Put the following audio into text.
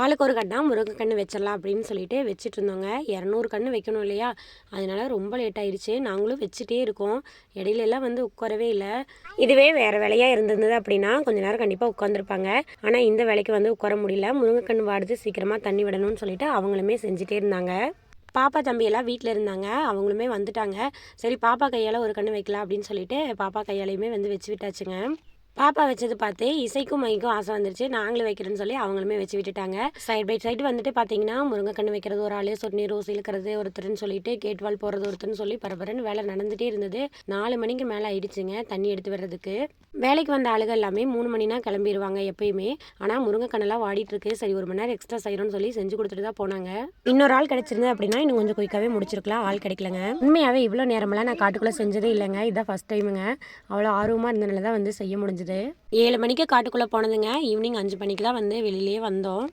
ஆளுக்கு ஒரு கண்ணா முருங்கைக்கன்று வச்சிடலாம் அப்படின்னு சொல்லிட்டு வச்சுட்டு இருந்தோங்க. 200 கன்று வைக்கணும் இல்லையா, அதனால ரொம்ப லேட் ஆயிடுச்சு. நாங்களும் வச்சுட்டே இருக்கோம். இடையிலலாம் வந்து உட்காரவே இல்லை. இதுவே வேறு வேலையாக இருந்திருந்தது அப்படின்னா கொஞ்ச நேரம் கண்டிப்பாக உட்காந்துருப்பாங்க. ஆனால் இந்த வேலைக்கு வந்து உட்கார முடியல. முருங்கைக்கன்று வாடுது, சீக்கிரமாக தண்ணி விடணும்னு சொல்லிட்டு அவங்களுமே செஞ்சுட்டே இருந்தாங்க. பாப்பா தம்பியெல்லாம் வீட்டில் இருந்தாங்க. அவங்களுமே வந்துட்டாங்க. சரி பாப்பா கையால் ஒரு கன்று வைக்கலாம் அப்படின்னு சொல்லிட்டு பாப்பா கையாலையுமே வந்து வச்சு விட்டாச்சுங்க. பாப்பா வச்சது பார்த்து இசைக்கும் மைக்கும் ஆசை வந்துருச்சு. நாங்களும் வைக்கிறேன்னு சொல்லி அவங்களுமே வச்சு விட்டுட்டாங்க. சைட் பை சைடு வந்துட்டு பார்த்தீங்கன்னா முருங்கைக்கன்று வைக்கிறது ஒரு ஆள், சொட்டு நீர் ரோஸ் இழுக்கிறது ஒருத்தர்னு சொல்லிட்டு கேட் வால் போடுறது ஒருத்தர்னு சொல்லி பரபரன்னு வேலை நடந்துகிட்டே இருந்தது. 4 மணிக்கு மேலே ஆயிடுச்சுங்க தண்ணி எடுத்து வர்றதுக்கு. வேலைக்கு வந்த ஆளுகள் எல்லாமே 3 மணினா கிளம்பிடுவாங்க எப்பயுமே. ஆனால் முருங்கைக்கண்ணெல்லாம் வாடிட்டு இருக்கு. சரி 1 மணி நேரம் எக்ஸ்ட்ரா செய்யணும்னு சொல்லி செஞ்சு கொடுத்துட்டு தான் போனாங்க. இன்னொரு ஆள் கிடைச்சிருந்தது அப்படின்னா இன்னும் கொஞ்சம் குயிக்காகவே முடிச்சிருக்கலாம். ஆள் கிடைக்கலங்க. உண்மையாகவே இவ்வளோ நேரமெல்லாம் நான் காட்டுக்குள்ளே செஞ்சதே இல்லைங்க. இதான் ஃபஸ்ட் டைமுங்க. அவ்வளோ ஆர்வமாக இருந்தனால தான் வந்து செய்ய முடிஞ்சுது. 7 மணிக்கு காட்டுக்குள்ளே போனதுங்க. ஈவினிங் 5 மணிக்கு தான் வந்து வெளியிலேயே வந்தோம்.